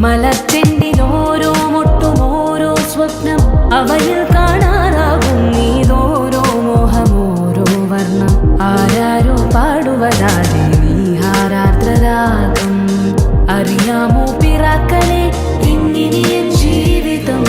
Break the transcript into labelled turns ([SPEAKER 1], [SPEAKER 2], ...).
[SPEAKER 1] മലച്ചെണ്ടിലോരോ മുട്ടും ഓരോ സ്വപ്നം അവയിൽ കാണാറാകും നീതോരോ മോഹമോരോ വർണ്ണം ആരാരോ പാടുവതാതെ നീഹാരാർദ്രരാഗം അറിയാമോ പിറാക്കളെ ഇന്നിനിയൻ ജീവിതം